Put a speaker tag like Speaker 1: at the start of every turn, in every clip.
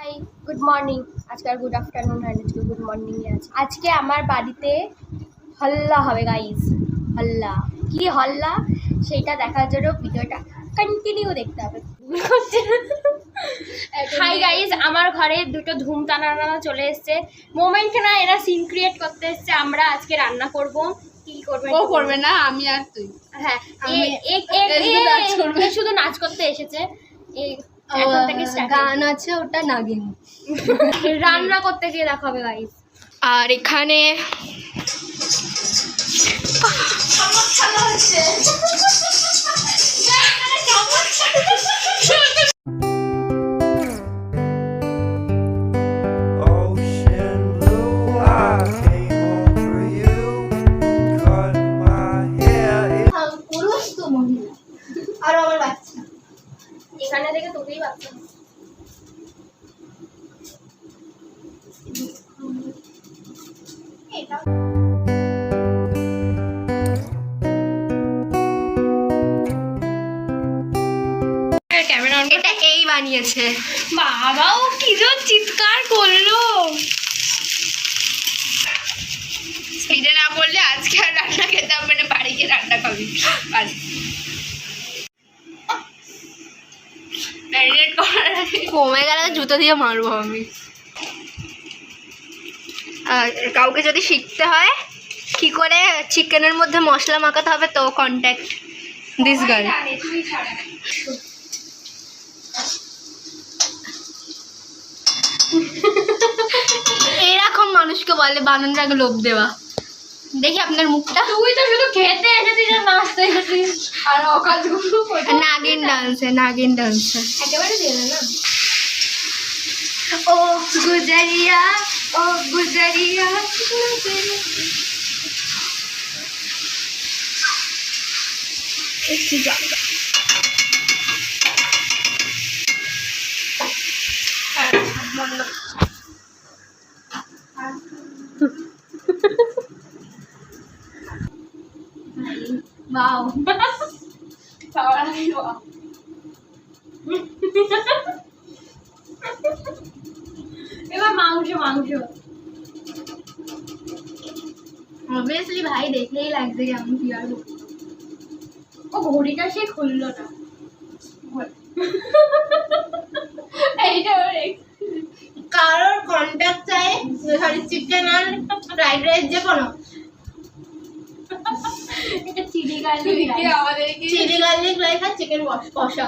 Speaker 1: High, good morning. আজকাল good afternoon হয় না, আজকে গুড মর্নিংয়ে আছে। আজকে আমার বাড়িতে হল্লা হবে গাইস, হল্লা কি হল্লা সেইটা দেখার জন্য ভিডিওটা কন্টিনিউ দেখতে হবে। হাই গাইস, আমার ঘরে দুটো ধুম টানানা চলে এসছে। মোমেন্ট না, এরা সিন ক্রিয়েট করতে এসছে। আমরা আজকে রান্না করব। কি করবে?
Speaker 2: ও করবে না, আমি আর তুই।
Speaker 1: হ্যাঁ, শুধু নাচ করতে এসেছে। এখন থেকে
Speaker 2: গান আছে, ওটা নাগিন।
Speaker 1: রান্না করতে গিয়ে দেখাবে গাইস।
Speaker 2: আর এখানে
Speaker 1: আর আমার বাচ্চা এখানে থেকে তোকেই বাচ্চা।
Speaker 2: এটা এই বানিয়েছে।
Speaker 1: বাবা, ও কি যে চিৎকার করলো।
Speaker 2: স্পিডে না বললে আজকে আর রান্না খেতে হবে না, বাড়ি গিয়ে রান্না খাবি। কমে গেলে জুতো দিয়ে মারবো আমি। কাউকে যদি শিখতে হয় কি করে চিকেনের মধ্যে মশলা মাখাতে হবে, তো কন্ট্যাক্ট দিস গার্ল। এরকম মানুষকে বলে বানানোর আগে লোভ দেওয়া। দেখি আপনার মুখটা।
Speaker 1: তুই তো শুধু খেতে এসেছিস আর নাচতে এসেছিস আর অকাজগুলো।
Speaker 2: নাগিন ডান্সে, নাগিন ডান্সে
Speaker 1: একেবারে দিয়ে না।
Speaker 2: ও গুজরিয়া, ও গুজরিয়া।
Speaker 1: Wow. এবার মাংস
Speaker 2: অবভিয়াসলি ভাই দেখলেই লাগছে কেমন কি আর।
Speaker 1: ও ঘড়িটা সে খুললো না। এইটা
Speaker 2: কারোর কন্ট্যাক্ট চাই, সরি চিকেন আর ফ্রাইড রাইস যে কোনো।
Speaker 1: এটা চিলি গার্লিক
Speaker 2: রাইস আর চিকেন কষা।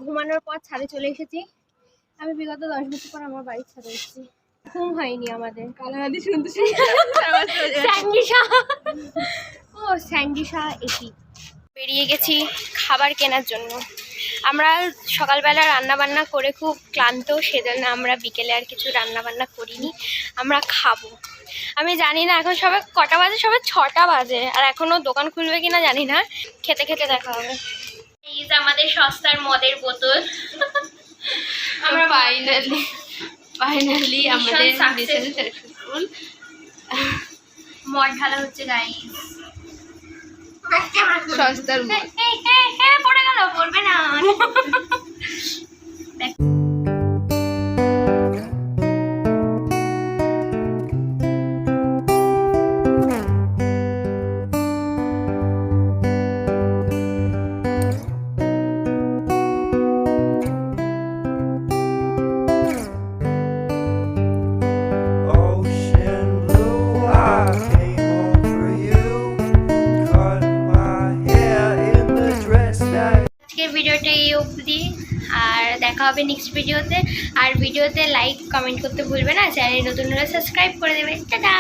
Speaker 1: ঘুমানোর পর ছাদে চলে এসেছি। আমি বিগত 10 বছর পর আমার বাড়ির ছাদে এসেছি। ঘুম হয়নি আমাদের।
Speaker 2: কালাহাদি শুনতে
Speaker 1: স্যান্ডিশা এসি বেরিয়ে গেছি খাবার কেনার জন্য। আমরা সকালবেলা রান্না বান্না করে খুব ক্লান্ত, সেজন্য আমরা বিকেলে আর কিছু রান্না বান্না করিনি। আমরা খাবো। আমি জানি না এখন সবাই কটা বাজে, সবাই 6টা বাজে, আর এখনও দোকান খুলবে কিনা জানি না। খেতে খেতে দেখা হবে। এই যে আমাদের সস্তার মদের বোতল।
Speaker 2: আমরা ফাইনালি আমাদের সাকসেসফুল
Speaker 1: মদ ঢালা হচ্ছে গাইস।
Speaker 2: সস্তার মদ
Speaker 1: পড়ে গেল, পড়বে না। ভিডিওটা এই অবধি, আর দেখা হবে নেক্সট ভিডিওতে। আর ভিডিওতে লাইক কমেন্ট করতে ভুলবে না। চ্যানেল নতুন হলে সাবস্ক্রাইব করে দেবে। টাটা।